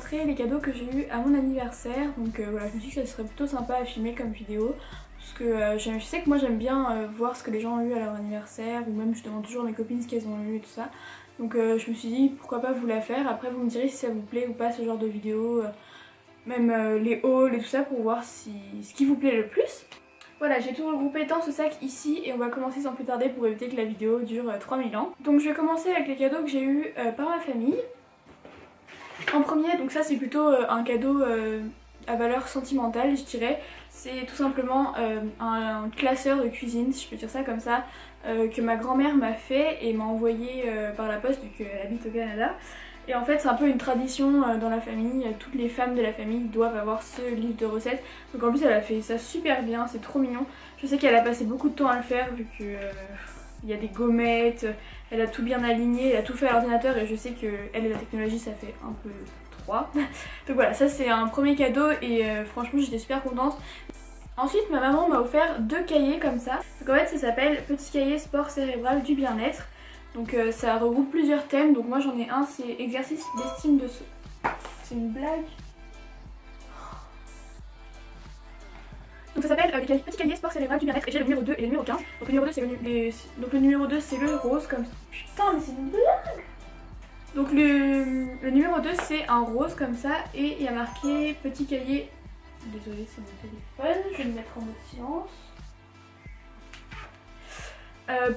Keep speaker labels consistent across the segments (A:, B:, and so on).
A: montrer les cadeaux que j'ai eu à mon anniversaire. Donc voilà, je me suis dit que ça serait plutôt sympa à filmer comme vidéo. Parce que je sais que moi j'aime bien voir ce que les gens ont eu à leur anniversaire. Ou même je demande toujours à mes copines ce qu'elles ont eu et tout ça. Donc je me suis dit pourquoi pas vous la faire. Après vous me direz si ça vous plaît ou pas ce genre de vidéo. Même les hauls et tout ça pour voir ce qui vous plaît le plus. Voilà, j'ai tout regroupé dans ce sac ici et on va commencer sans plus tarder pour éviter que la vidéo dure 3000 ans. Donc je vais commencer avec les cadeaux que j'ai eu par ma famille. En premier, donc ça c'est plutôt un cadeau à valeur sentimentale je dirais. C'est tout simplement un classeur de cuisine, si je peux dire ça comme ça, que ma grand-mère m'a fait et m'a envoyé par la poste vu qu'elle habite au Canada. Et en fait c'est un peu une tradition dans la famille, toutes les femmes de la famille doivent avoir ce livre de recettes. Donc en plus elle a fait ça super bien, c'est trop mignon. Je sais qu'elle a passé beaucoup de temps à le faire vu que il y a des gommettes, elle a tout bien aligné, elle a tout fait à l'ordinateur et je sais que elle et la technologie ça fait un peu 3. Donc voilà, ça c'est un premier cadeau et franchement j'étais super contente. Ensuite ma maman m'a offert 2 cahiers comme ça. Donc en fait ça s'appelle Petit cahier sport cérébral du bien-être. Donc ça regroupe plusieurs thèmes, donc moi j'en ai un, c'est exercice d'estime de soi. C'est une blague. Donc ça s'appelle Petit cahier sport cérébral du bien-être et j'ai le numéro 2 et le numéro 15. Donc le numéro 2 c'est le numéro 2 c'est le rose comme ça. Putain mais c'est une blague. Donc le numéro 2 c'est un rose comme ça et il y a marqué petit cahier. Désolée c'est mon téléphone, je vais le mettre en mode silence.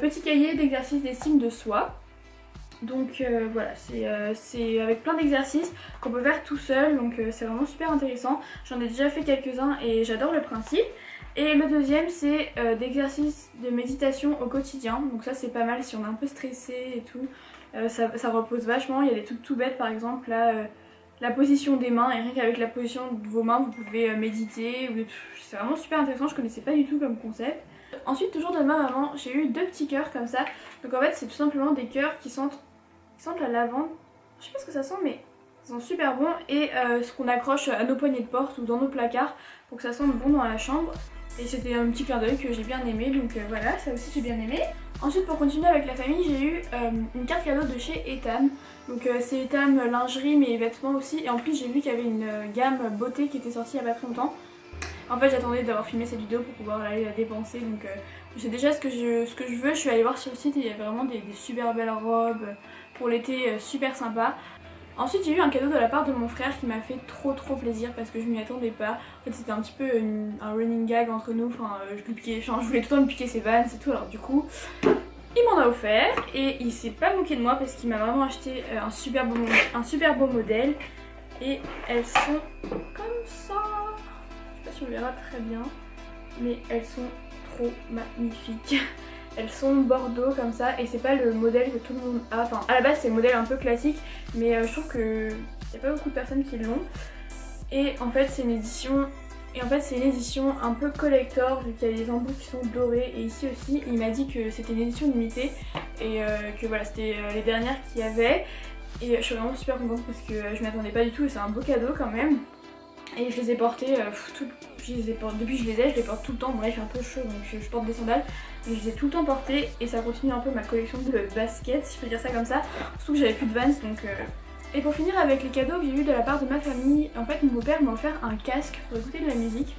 A: Petit cahier d'exercices d'estime de soi. Donc voilà, c'est avec plein d'exercices qu'on peut faire tout seul, donc c'est vraiment super intéressant. J'en ai déjà fait quelques-uns et j'adore le principe. Et le deuxième c'est d'exercices de méditation au quotidien, donc ça c'est pas mal si on est un peu stressé et tout. Ça repose vachement, il y a des trucs tout bêtes par exemple là, la position des mains et rien qu'avec la position de vos mains vous pouvez méditer. C'est vraiment super intéressant, je connaissais pas du tout comme concept. Ensuite toujours de ma maman j'ai eu 2 petits cœurs comme ça. Donc en fait c'est tout simplement des cœurs qui sentent la lavande. Je sais pas ce que ça sent mais ils sont super bons. Et ce qu'on accroche à nos poignées de porte ou dans nos placards pour que ça sente bon dans la chambre. Et c'était un petit clin d'œil que j'ai bien aimé, donc voilà, ça aussi j'ai bien aimé. Ensuite pour continuer avec la famille j'ai eu une carte cadeau de chez Etam. Donc c'est Etam lingerie mais vêtements aussi. Et en plus j'ai vu qu'il y avait une gamme beauté qui était sortie il y a pas très longtemps. En fait j'attendais d'avoir filmé cette vidéo pour pouvoir aller la dépenser, donc je sais déjà ce que je veux. Je suis allée voir sur le site et il y a vraiment des super belles robes pour l'été, super sympa. Ensuite j'ai eu un cadeau de la part de mon frère qui m'a fait trop plaisir parce que je m'y attendais pas. En fait c'était un petit peu un running gag entre nous, enfin je voulais tout le temps lui piquer ses vannes et tout, alors du coup il m'en a offert et il s'est pas moqué de moi parce qu'il m'a vraiment acheté un super beau modèle. Et elles sont comme ça. Je sais pas si on verra très bien, mais elles sont trop magnifiques. Elles sont bordeaux comme ça et c'est pas le modèle que tout le monde a. Enfin à la base c'est le modèle un peu classique mais je trouve que y a pas beaucoup de personnes qui l'ont. Et en fait c'est une édition un peu collector vu qu'il y a des embouts qui sont dorés et ici aussi il m'a dit que c'était une édition limitée et que voilà c'était les dernières qu'il y avait. Et je suis vraiment super contente parce que je m'attendais pas du tout et c'est un beau cadeau quand même. Et je les ai portés, depuis que je les porte tout le temps. Bon là il fait un peu chaud donc je porte des sandales. Mais je les ai tout le temps portés et ça continue un peu ma collection de baskets si je peux dire ça comme ça. Surtout que j'avais plus de Vans donc... Et pour finir avec les cadeaux que j'ai eu de la part de ma famille, en fait mon beau-père m'a offert un casque pour écouter de la musique.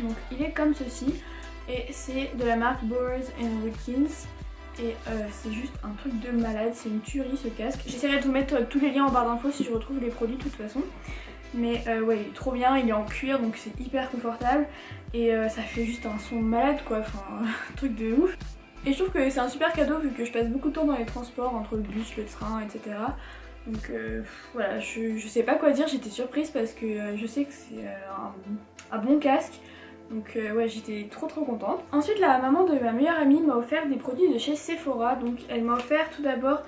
A: Donc il est comme ceci et c'est de la marque Bowers & Wilkins. Et c'est juste un truc de malade, c'est une tuerie ce casque. J'essaierai de vous mettre tous les liens en barre d'infos si je retrouve les produits de toute façon. Mais ouais, il est trop bien, il est en cuir donc c'est hyper confortable. Et ça fait juste un son malade quoi, enfin un truc de ouf. Et je trouve que c'est un super cadeau vu que je passe beaucoup de temps dans les transports, entre le bus, le train, etc. Donc voilà, je sais pas quoi dire, j'étais surprise parce que je sais que c'est un bon casque. Donc ouais, j'étais trop contente. Ensuite la maman de ma meilleure amie m'a offert des produits de chez Sephora. Donc elle m'a offert tout d'abord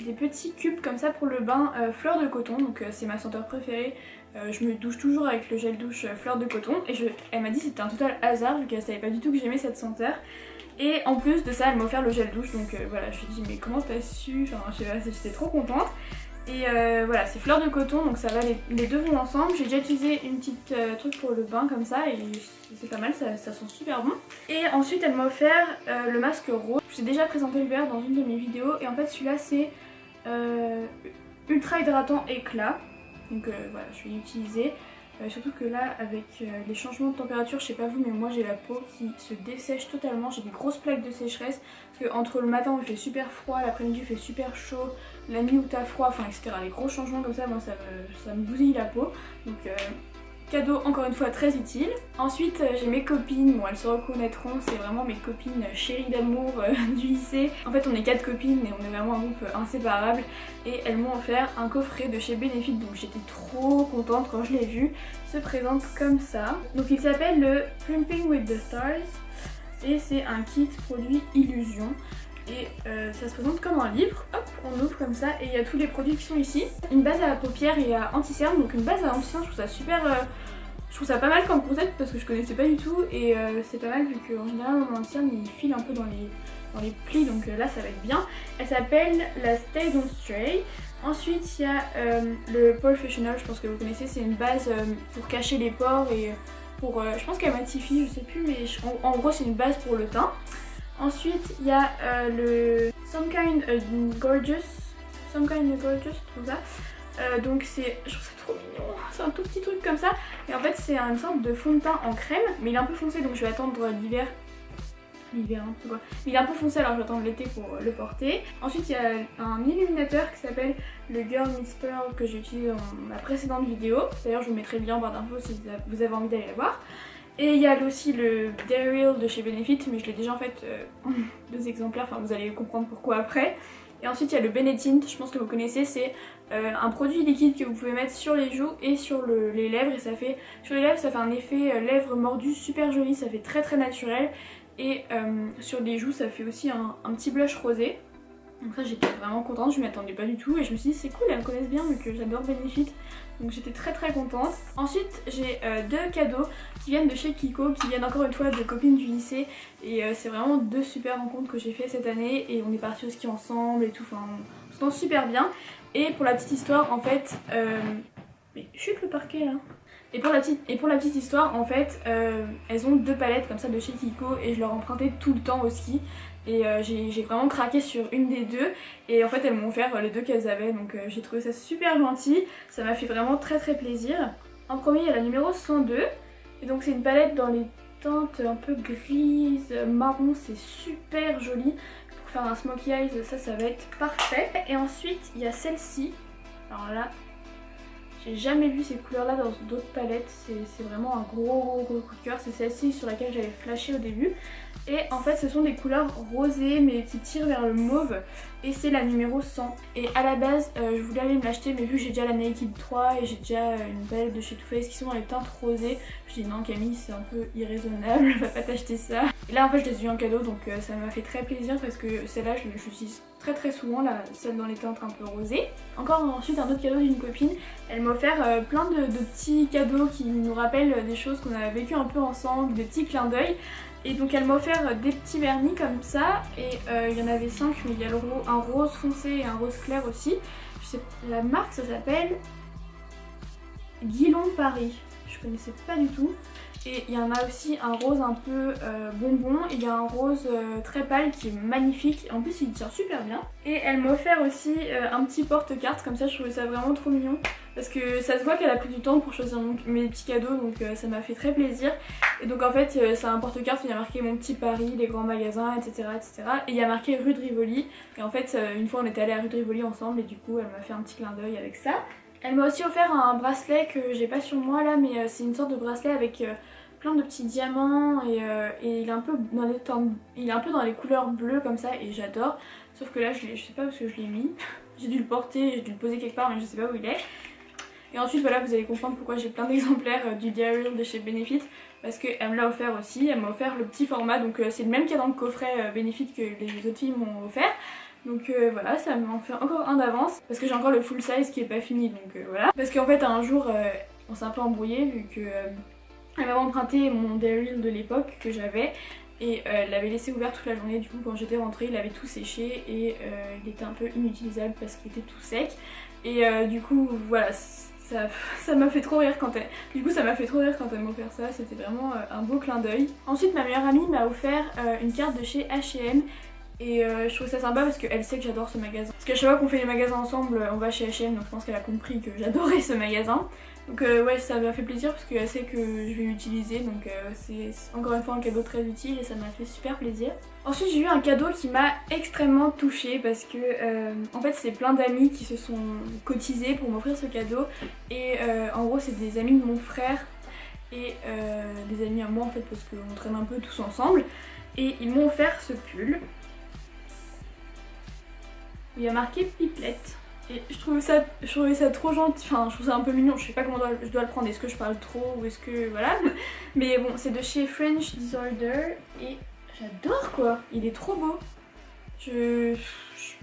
A: des petits cubes comme ça pour le bain fleur de coton. Donc c'est ma senteur préférée. Je me douche toujours avec le gel douche fleur de coton. Et elle m'a dit que c'était un total hasard vu qu'elle savait pas du tout que j'aimais cette senteur. Et en plus de ça elle m'a offert le gel douche. Donc voilà, je me suis dit mais comment t'as su? Enfin je sais pas, j'étais trop contente. Et voilà, c'est fleur de coton donc ça va, les deux vont ensemble. J'ai déjà utilisé une petite truc pour le bain comme ça et c'est pas mal, ça sent super bon. Et ensuite elle m'a offert le masque rose. Je vous ai déjà présenté le verre dans une de mes vidéos et en fait celui-là c'est ultra hydratant éclat. donc voilà, je vais l'utiliser. Surtout que là, avec les changements de température, je sais pas vous, mais moi j'ai la peau qui se dessèche totalement, j'ai des grosses plaques de sécheresse, parce que entre le matin où il fait super froid, l'après-midi il fait super chaud, la nuit où t'as froid, enfin etc. Les gros changements comme ça, moi ça me bousille la peau, donc cadeau encore une fois très utile. Ensuite j'ai mes copines, bon elles se reconnaîtront, c'est vraiment mes copines chéries d'amour du lycée. En fait on est 4 copines et on est vraiment un groupe inséparable et elles m'ont offert un coffret de chez Benefit, donc j'étais trop contente quand je l'ai vu. Il se présente comme ça. Donc il s'appelle le Plumping with the Stars et c'est un kit produit Illusion. Et ça se présente comme un livre, hop, on ouvre comme ça et il y a tous les produits qui sont ici. Une base à paupières et à anti-cerne, donc une base à anti-cerne, je trouve ça super, je trouve ça pas mal comme concept parce que je connaissais pas du tout et c'est pas mal vu qu'en général mon anti-cerne il file un peu dans les plis, donc là ça va être bien. Elle s'appelle la Stay Don't Stray. Ensuite il y a le Professional, je pense que vous connaissez, c'est une base pour cacher les pores et pour, je pense qu'elle matifie, je sais plus, mais en gros c'est une base pour le teint. Ensuite, il y a le Some Kind Gorgeous, tout ça. Donc je trouve ça trop mignon, c'est un tout petit truc comme ça. Et en fait, c'est une sorte de fond de teint en crème, mais il est un peu foncé, donc je vais attendre l'hiver. L'hiver, hein, c'est quoi. Il est un peu foncé, alors je vais attendre l'été pour le porter. Ensuite, il y a un illuminateur qui s'appelle le Girl Meets Pearl que j'ai utilisé dans ma précédente vidéo. D'ailleurs, je vous mettrai le lien en barre d'infos si vous avez envie d'aller la voir. Et il y a aussi le Daryl de chez Benefit, mais je l'ai déjà en fait en 2 exemplaires, enfin vous allez comprendre pourquoi après. Et ensuite il y a le Benetint, je pense que vous connaissez, c'est un produit liquide que vous pouvez mettre sur les joues et sur les lèvres. Et ça fait, sur les lèvres ça fait un effet lèvres mordues super joli, ça fait très très naturel. Et sur les joues ça fait aussi un petit blush rosé. Donc ça j'étais vraiment contente, je m'y attendais pas du tout et je me suis dit c'est cool, elles me connaissent bien vu que j'adore Benefit. Donc j'étais très très contente. Ensuite j'ai 2 cadeaux qui viennent de chez Kiko, qui viennent encore une fois de copines du lycée. Et c'est vraiment 2 super rencontres que j'ai fait cette année et on est partis au ski ensemble et tout, enfin on se sent super bien. Et pour la petite histoire en fait, mais chute le parquet là. Et pour la petite histoire en fait, elles ont 2 palettes comme ça de chez Kiko et je leur empruntais tout le temps au ski. Et j'ai vraiment craqué sur une des 2 et en fait elles m'ont offert les 2 qu'elles avaient, donc j'ai trouvé ça super gentil, ça m'a fait vraiment très très plaisir. En premier il y a la numéro 102 et donc c'est une palette dans les teintes un peu grises, marron, c'est super joli. Pour faire un smokey eyes ça va être parfait. Et ensuite il y a celle-ci, alors là j'ai jamais vu ces couleurs là dans d'autres palettes, c'est vraiment un gros coup de cœur, c'est celle-ci sur laquelle j'avais flashé au début. Et en fait ce sont des couleurs rosées mais qui tirent vers le mauve et c'est la numéro 100. Et à la base je voulais aller me l'acheter mais vu que j'ai déjà la Naked 3 et j'ai déjà une palette de chez Too Faced qui sont dans les teintes rosées, je me dis non Camille c'est un peu irraisonnable, va pas t'acheter ça. Et là en fait je les ai eu en cadeau donc ça m'a fait très plaisir parce que celle-là je l'utilise très souvent, celle dans les teintes un peu rosées. Encore ensuite un autre cadeau d'une copine, elle m'a offert plein de petits cadeaux qui nous rappellent des choses qu'on a vécues un peu ensemble, des petits clins d'œil. Et donc elle m'a offert des petits vernis comme ça et il y en avait 5 mais il y a un rose foncé et un rose clair aussi. Je sais, la marque ça s'appelle Guilon Paris, je connaissais pas du tout. Et il y en a aussi un rose un peu bonbon et il y a un rose très pâle qui est magnifique. En plus il tient super bien. Et elle m'a offert aussi un petit porte-carte comme ça, je trouvais ça vraiment trop mignon. Parce que ça se voit qu'elle a pris du temps pour choisir mes petits cadeaux, donc ça m'a fait très plaisir. Et donc en fait c'est un porte-carte où il y a marqué mon petit Paris, les grands magasins, etc. Et il y a marqué rue de Rivoli. Et en fait une fois on était allés à rue de Rivoli ensemble et du coup elle m'a fait un petit clin d'œil avec ça. Elle m'a aussi offert un bracelet que j'ai pas sur moi là, mais c'est une sorte de bracelet avec plein de petits diamants et il est un peu dans les teintes, il est un peu dans les couleurs bleues comme ça et j'adore. Sauf que là je sais pas où je l'ai mis. J'ai dû le porter, j'ai dû le poser quelque part mais je sais pas où il est. Et ensuite voilà, vous allez comprendre pourquoi j'ai plein d'exemplaires du Daryl de chez Benefit. Parce qu'elle me l'a offert aussi, elle m'a offert le petit format, donc c'est le même qu'il y a dans le coffret Benefit que les autres filles m'ont offert. Donc voilà, ça m'en fait encore un d'avance parce que j'ai encore le full size qui est pas fini, donc voilà. Parce qu'en fait un jour on s'est un peu embrouillé vu que elle m'avait emprunté mon Daryl de l'époque que j'avais et elle l'avait laissé ouvert toute la journée. Du coup quand j'étais rentrée il avait tout séché et il était un peu inutilisable parce qu'il était tout sec. Et du coup voilà, ça m'a fait trop rire quand elle... Du coup ça m'a fait trop rire quand elle m'a offert ça, c'était vraiment un beau clin d'œil. Ensuite ma meilleure amie m'a offert une carte de chez H&M Et je trouve ça sympa parce qu'elle sait que j'adore ce magasin. Parce qu'à chaque fois qu'on fait les magasins ensemble, on va chez H&M, donc je pense qu'elle a compris que j'adorais ce magasin. Donc ouais, ça m'a fait plaisir parce qu'elle sait que je vais l'utiliser, donc c'est encore une fois un cadeau très utile et ça m'a fait super plaisir. Ensuite j'ai eu un cadeau qui m'a extrêmement touchée parce que en fait c'est plein d'amis qui se sont cotisés pour m'offrir ce cadeau et en gros c'est des amis de mon frère et des amis à moi en fait parce qu'on traîne un peu tous ensemble et ils m'ont offert ce pull où il y a marqué Pipelette. Et je trouvais ça trop gentil, enfin je trouve ça un peu mignon, je sais pas comment je dois le prendre, est-ce que je parle trop ou est-ce que voilà. Mais bon, c'est de chez French Disorder et j'adore quoi, il est trop beau.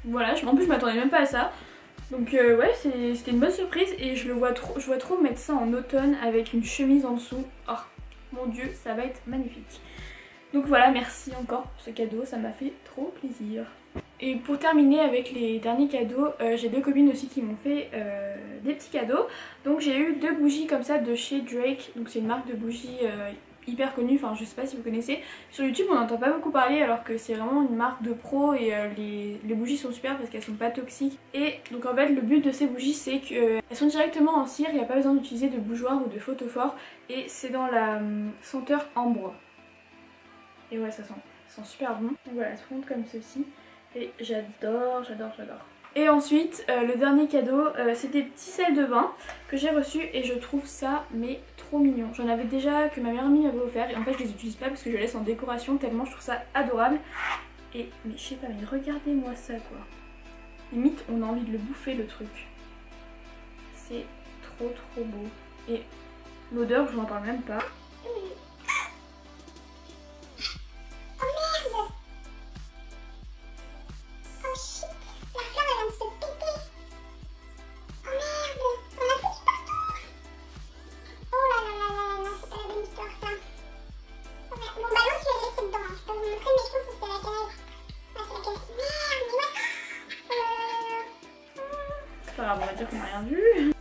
A: Voilà, en plus je m'attendais même pas à ça. Donc ouais, c'était une bonne surprise et je vois trop mettre ça en automne avec une chemise en dessous. Oh mon dieu, ça va être magnifique. Donc voilà, merci encore pour ce cadeau, ça m'a fait trop plaisir. Et pour terminer avec les derniers cadeaux, j'ai deux copines aussi qui m'ont fait des petits cadeaux. Donc j'ai eu deux bougies comme ça de chez Drake, donc c'est une marque de bougies hyper connue, enfin je sais pas si vous connaissez. Sur YouTube on n'entend pas beaucoup parler alors que c'est vraiment une marque de pro et les bougies sont super parce qu'elles sont pas toxiques. Et donc en fait le but de ces bougies c'est qu'elles sont directement en cire, il n'y a pas besoin d'utiliser de bougeoir ou de photophore et c'est dans la senteur ambre. Et ouais ça sent super bon. Donc voilà, ça monte comme ceci. Et j'adore. Et ensuite, le dernier cadeau, c'est des petits sels de bain que j'ai reçus et je trouve ça mais trop mignon. J'en avais déjà que ma meilleure amie m'avait offert et en fait je les utilise pas parce que je les laisse en décoration tellement je trouve ça adorable. Et mais je sais pas, mais regardez-moi ça quoi. Limite on a envie de le bouffer le truc. C'est trop beau. Et l'odeur je vous en parle même pas. C'est pas grave, on va dire qu'on n'a rien vu.